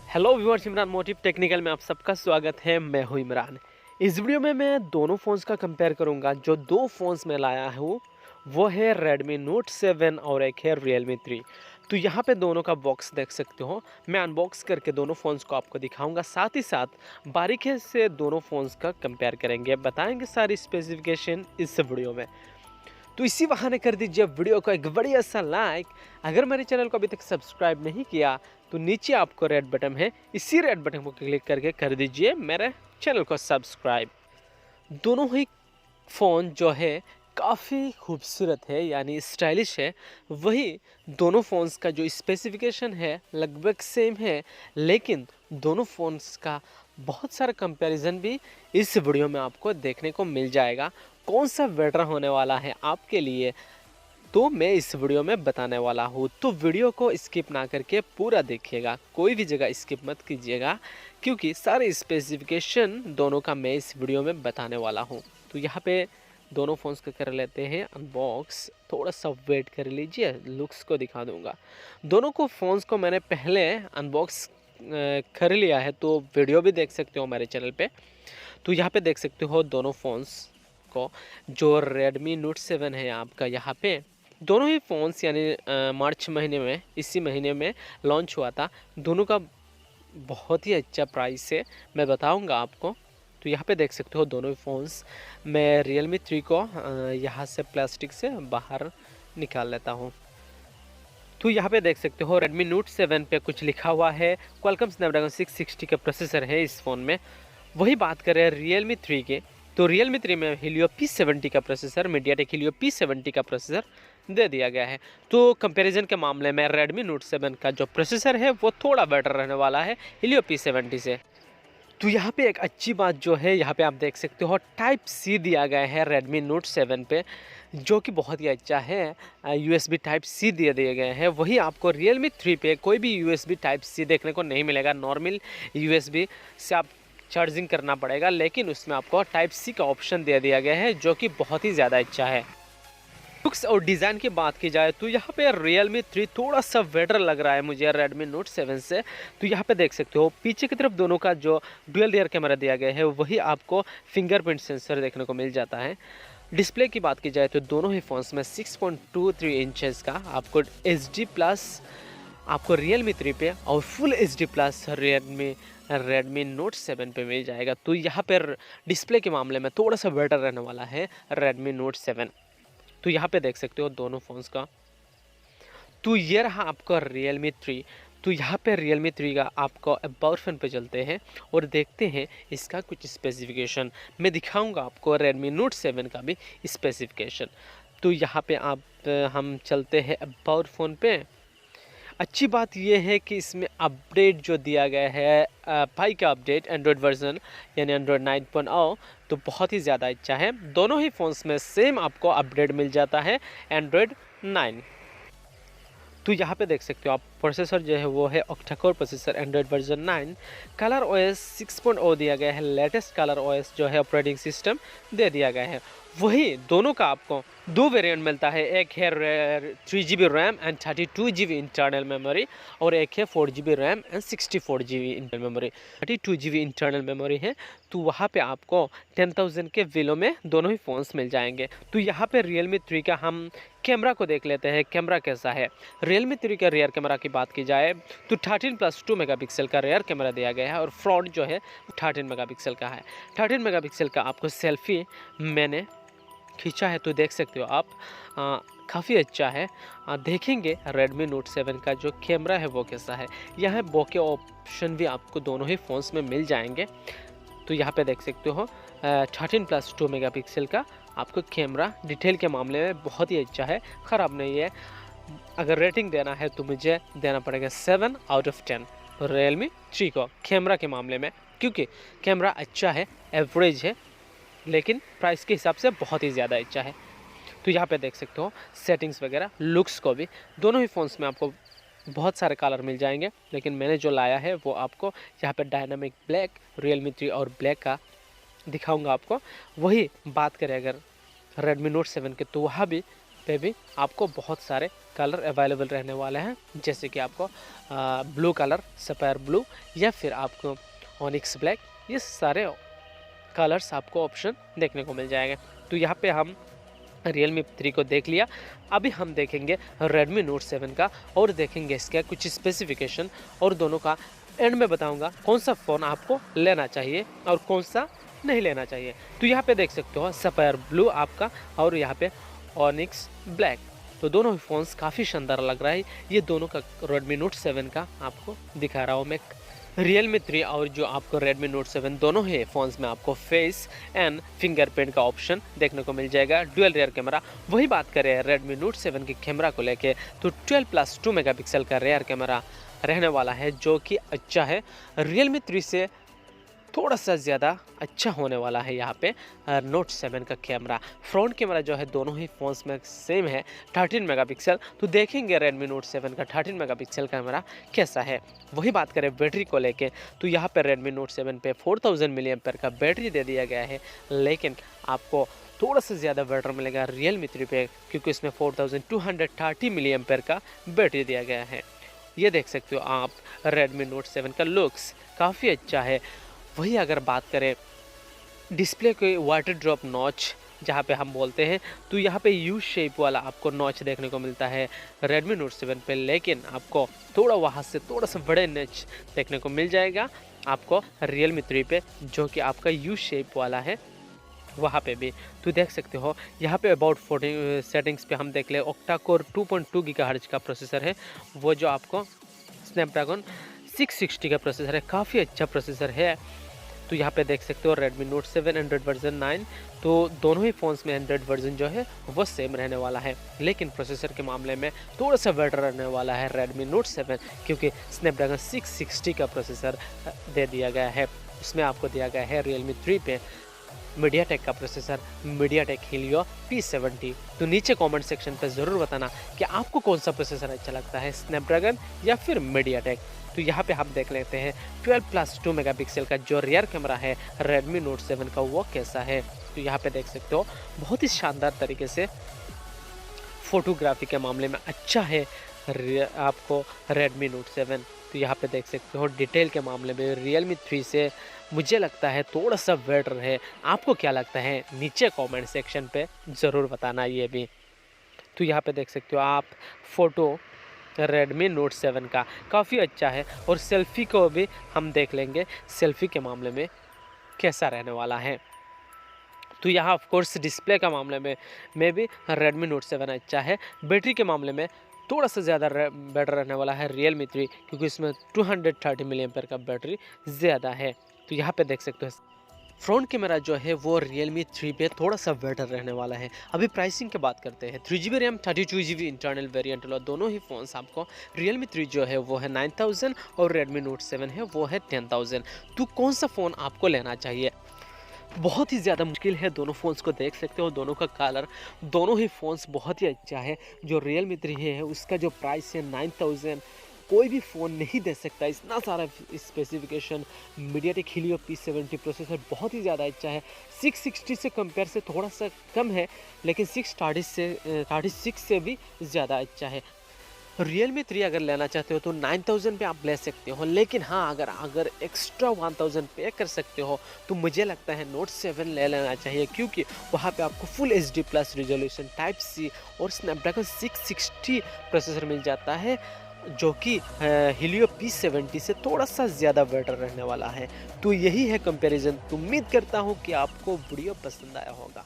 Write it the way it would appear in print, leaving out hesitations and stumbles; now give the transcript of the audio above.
Hello viewers, Imran motive technical में आप सबका स्वागत है। मैं हूं इमरान। इस वीडियो में मैं दोनों फ़ोन्स का कंपेयर करूंगा। जो दो फ़ोन्स मैं लाया हूं वो है Redmi Note 7 और एक है Realme 3। तो यहाँ पे दोनों का बॉक्स देख सकते हो। मैं अनबॉक्स करके दोनों फ़ोन्स को आपको दिखाऊंगा, साथ ही साथ बारीकी से दोनों फ़ोन्स का कंपेयर करेंगे, बताएंगे सारी स्पेसिफिकेशन इस वीडियो में। तो इसी बहाने कर दीजिए वीडियो को एक बढ़िया सा लाइक। अगर मेरे चैनल को अभी तक सब्सक्राइब नहीं किया तो नीचे आपको रेड बटन है, इसी रेड बटन को क्लिक करके कर दीजिए मेरे चैनल को सब्सक्राइब। दोनों ही फ़ोन जो है काफ़ी खूबसूरत है, यानी स्टाइलिश है। वही दोनों फ़ोन्स का जो स्पेसिफिकेशन है लगभग सेम है, लेकिन दोनों फ़ोन्स का बहुत सारा कंपैरिजन भी इस वीडियो में आपको देखने को मिल जाएगा। कौन सा बेटर होने वाला है आपके लिए, तो मैं इस वीडियो में बताने वाला हूँ। तो वीडियो को स्किप ना करके पूरा देखिएगा, कोई भी जगह स्किप मत कीजिएगा, क्योंकि सारे स्पेसिफिकेशन दोनों का मैं इस वीडियो में बताने वाला हूँ। तो यहाँ पे दोनों फ़ोन्स का कर लेते हैं अनबॉक्स। थोड़ा सा वेट कर लीजिए, लुक्स को दिखा दूँगा। दोनों को फ़ोन्स को मैंने पहले अनबॉक्स कर लिया है, तो वीडियो भी देख सकते हो मेरे चैनल पे। तो यहाँ पे देख सकते हो दोनों फ़ोन्स को। जो Redmi Note 7 है आपका, यहाँ पे दोनों ही फ़ोन्स यानी मार्च महीने में, इसी महीने में लॉन्च हुआ था। दोनों का बहुत ही अच्छा प्राइस है, मैं बताऊंगा आपको। तो यहाँ पे देख सकते हो दोनों ही फ़ोन्स। मैं Realme 3 को यहाँ से प्लास्टिक से बाहर निकाल लेता हूँ। तो यहाँ पे देख सकते हो Redmi Note 7 पे कुछ लिखा हुआ है। Qualcomm Snapdragon 660 का प्रोसेसर है इस फ़ोन में। वही बात करें Realme 3 के, तो Realme 3 में Helio P70 का प्रोसेसर, MediaTek Helio P70 का प्रोसेसर दे दिया गया है। तो कंपैरिजन के मामले में Redmi Note 7 का जो प्रोसेसर है वो थोड़ा बेटर रहने वाला है Helio P70 से। तो यहाँ पे एक अच्छी बात जो है, यहाँ पे आप देख सकते हो टाइप सी दिया गया है Redmi Note 7 पे, जो कि बहुत ही अच्छा है। USB टाइप सी दिए गए हैं। वही आपको Realme 3 पे कोई भी USB टाइप सी देखने को नहीं मिलेगा। नॉर्मल USB से आप चार्जिंग करना पड़ेगा, लेकिन उसमें आपको टाइप सी का ऑप्शन दे दिया गया है, जो कि बहुत ही ज़्यादा अच्छा है। लुक्स और डिज़ाइन की बात की जाए तो यहाँ पे Realme 3 थोड़ा सा बेटर लग रहा है मुझे Redmi Note 7 से। तो यहाँ पे देख सकते हो पीछे की तरफ दोनों का जो डुअल रियर कैमरा दिया गया है, वही आपको फिंगरप्रिंट सेंसर देखने को मिल जाता है। डिस्प्ले की बात की जाए तो दोनों ही फ़ोन्स में 6.23 इंचेस का आपको HD प्लस आपको Realme 3 पे और full HD plus Redmi Note 7 पे मिल जाएगा। तो यहाँ पर डिस्प्ले के मामले में थोड़ा सा बेटर रहने वाला है Redmi Note 7। तो यहाँ पे देख सकते हो दोनों फ़ोन्स का। तो ये रहा आपका Realme 3। तो यहाँ पे Realme 3 का आपको अबाउट फैन पे चलते हैं और देखते हैं इसका कुछ स्पेसिफिकेशन। मैं दिखाऊंगा आपको Redmi Note 7 का भी स्पेसिफिकेशन। तो यहाँ पे हम चलते हैं अबाउट फ़ोन पे। अच्छी बात यह है कि इसमें अपडेट जो दिया गया है 5 का अपडेट एंड्रॉयड वर्जन यानी एंड्रॉयड 9.0, तो बहुत ही ज़्यादा अच्छा है। दोनों ही फ़ोन्स में सेम आपको अपडेट मिल जाता है एंड्रॉयड 9। तो यहाँ पे देख सकते हो आप प्रोसेसर जो है वो है octa core processor Android version 9। Colour OS 6.0 दिया गया है। लेटेस्ट कलर OS जो है ऑपरेटिंग सिस्टम दे दिया गया है। वही दोनों का आपको दो वेरिएंट मिलता है। एक है 3GB RAM and 32GB internal memory, और एक है 4GB RAM and 64GB internal memory. 32GB internal memory है। तो वहाँ पे आपको 10,000 के विलो में दोनों ही फ़ोन्स मिल जाएंगे। तो यहाँ पे Realme 3 का हम कैमरा को देख लेते हैं, कैमरा कैसा है। Realme 3 का रियर कैमरा की बात की जाए तो 13+2 मेगापिक्सल का रियर कैमरा दिया गया है, और फ्रंट जो है 13 मेगापिक्सल का है। 13 मेगापिक्सल का आपको सेल्फी मैंने खींचा है, तो देख सकते हो आप काफ़ी अच्छा है। देखेंगे Redmi Note 7 का जो कैमरा है वो कैसा है। यहाँ बोके ऑप्शन भी आपको दोनों ही फ़ोन्स में मिल जाएंगे। तो यहाँ पे देख सकते हो 13+2 मेगापिक्सल का आपको कैमरा डिटेल के मामले में बहुत ही अच्छा है, ख़राब नहीं है। अगर रेटिंग देना है तो मुझे देना पड़ेगा 7 आउट ऑफ 10 Realme 3 को कैमरा के मामले में, क्योंकि कैमरा अच्छा है, एवरेज है, लेकिन प्राइस के हिसाब से बहुत ही ज़्यादा अच्छा है। तो यहाँ पे देख सकते हो सेटिंग्स वगैरह, लुक्स को भी दोनों ही फ़ोन्स में आपको बहुत सारे कलर मिल जाएंगे, लेकिन मैंने जो लाया है वो आपको यहाँ पे डायनामिक ब्लैक Realme 3 और ब्लैक का दिखाऊंगा आपको। वही बात करें अगर Redmi Note 7 के, तो वहाँ भी पे भी आपको बहुत सारे कलर अवेलेबल रहने वाले हैं, जैसे कि आपको ब्लू कलर, सफ़ायर ब्लू या फिर आपको ऑनिक्स ब्लैक, ये सारे कलर्स आपको ऑप्शन देखने को मिल जाएगा। तो यहाँ पे हम Realme 3 को देख लिया। अभी हम देखेंगे Redmi Note 7 का और देखेंगे इसका कुछ स्पेसिफिकेशन, और दोनों का एंड में बताऊंगा कौन सा फ़ोन आपको लेना चाहिए और कौन सा नहीं लेना चाहिए। तो यहाँ पे देख सकते हो सफ़ायर ब्लू आपका, और यहाँ पे ऑनिक्स ब्लैक, तो दोनों ही फ़ोन्स काफ़ी शानदार लग रहा है। ये दोनों का Redmi Note 7 का आपको दिखा रहा हूँ मैं। Realme 3 और जो आपको Redmi Note 7 दोनों ही फ़ोन्स में आपको फेस एंड फिंगरप्रिंट का ऑप्शन देखने को मिल जाएगा। डुअल रियर कैमरा, वही बात करें Redmi Note 7 के कैमरा को लेके, तो 12+2 मेगापिक्सल का रियर कैमरा रहने वाला है, जो कि अच्छा है। Realme 3 से थोड़ा सा ज़्यादा अच्छा होने वाला है यहाँ पे Note 7 का कैमरा। फ्रंट कैमरा जो है दोनों ही फ़ोन्स में सेम है, 13 मेगापिक्सल। तो देखेंगे Redmi Note 7 का 13 मेगापिक्सल कैमरा कैसा है। वही बात करें बैटरी को लेके, तो यहाँ पे Redmi Note 7 पे 4000 मिली एम्पेयर का बैटरी दे दिया गया है, लेकिन आपको थोड़ा सा ज़्यादा बैटरी मिलेगा Realme 3 पे, क्योंकि इसमें 4230 मिली एम्पेयर का बैटरी दिया गया है। ये देख सकते हो आप Redmi Note 7 का लुक्स काफ़ी अच्छा है। वही अगर बात करें डिस्प्ले के वाटर ड्रॉप नॉच, जहाँ पे हम बोलते हैं, तो यहाँ पे यू शेप वाला आपको नॉच देखने को मिलता है Redmi Note 7 पे, लेकिन आपको थोड़ा वहाँ से थोड़ा सा बड़े नॉच देखने को मिल जाएगा आपको Realme 3 पे, जो कि आपका यू शेप वाला है वहाँ पे भी। तो देख सकते हो यहाँ पे अबाउट 40 सेटिंग्स पे हम देख ले, ऑक्टा कोर 2.2 गीगाहर्ट्ज़ का प्रोसेसर है, वो जो आपको स्नैपड्रैगन 660 का प्रोसेसर है, काफ़ी अच्छा प्रोसेसर है। तो यहाँ पे देख सकते हो Redmi Note 7 एंड्रॉइड वर्जन 9, तो दोनों ही फ़ोन्स में एंड्रॉइड वर्जन जो है वो सेम रहने वाला है, लेकिन प्रोसेसर के मामले में थोड़ा सा बेटर रहने वाला है Redmi Note 7, क्योंकि स्नैपड्रैगन 660 का प्रोसेसर दे दिया गया है। उसमें आपको दिया गया है Realme 3 पे मीडियाटेक का प्रोसेसर, मीडियाटेक Helio P70। तो नीचे कमेंट सेक्शन पे ज़रूर बताना कि आपको कौन सा प्रोसेसर अच्छा लगता है, स्नैपड्रैगन या फिर मीडियाटेक। तो यहाँ पे हम देख लेते हैं 12+2 मेगापिक्सल का जो रियर कैमरा है Redmi Note 7 का, वो कैसा है। तो यहाँ पे देख सकते हो बहुत ही शानदार तरीके से फोटोग्राफी के मामले में अच्छा है आपको Redmi Note 7। तो यहाँ पे देख सकते हो डिटेल के मामले में Realme 3 से मुझे लगता है थोड़ा सा बेटर है। आपको क्या लगता है नीचे कमेंट सेक्शन पे ज़रूर बताना ये भी। तो यहाँ पे देख सकते हो आप फ़ोटो Redmi Note 7 का काफ़ी अच्छा है, और सेल्फ़ी को भी हम देख लेंगे सेल्फ़ी के मामले में कैसा रहने वाला है। तो यहाँ ऑफ कोर्स डिस्प्ले का मामले में भी Redmi Note 7 अच्छा है। बैटरी के मामले में थोड़ा सा ज़्यादा बेटर रहने वाला है Realme 3, क्योंकि इसमें 230 मिली एम्पेयर का बैटरी ज़्यादा है। तो यहाँ पे देख सकते हो फ्रंट कैमरा जो है वो Realme 3 पे थोड़ा सा बेटर रहने वाला है। अभी प्राइसिंग की बात करते हैं, 3GB RAM 32GB internal variant वाला दोनों ही फ़ोन्स आपको Realme 3 जो है वो है 9000 और Redmi Note 7 है वो है 10000। तो कौन सा फ़ोन आपको लेना चाहिए, बहुत ही ज़्यादा मुश्किल है। दोनों फ़ोन्स को देख सकते हो, दोनों का कलर, दोनों ही फ़ोन्स बहुत ही अच्छा है। जो Realme 3 है उसका जो प्राइस है 9000, कोई भी फ़ोन नहीं दे सकता इतना सारा specification. MediaTek Helio P70 processor बहुत ही ज़्यादा अच्छा है, 660 से कंपेयर से थोड़ा सा कम है, लेकिन 636 से भी ज़्यादा अच्छा है। Realme 3 अगर लेना चाहते हो तो 9000 पे आप ले सकते हो, लेकिन हाँ अगर एक्स्ट्रा 1000 पे कर सकते हो तो मुझे लगता है Note 7 ले लेना चाहिए, क्योंकि वहाँ पे आपको full HD plus resolution type C और स्नैपड्रैगन 660 प्रोसेसर मिल जाता है, जो कि Helio P70 से थोड़ा सा ज़्यादा बेटर रहने वाला है। तो यही है कंपैरिजन। तो उम्मीद करता हूँ कि आपको वीडियो पसंद आया होगा।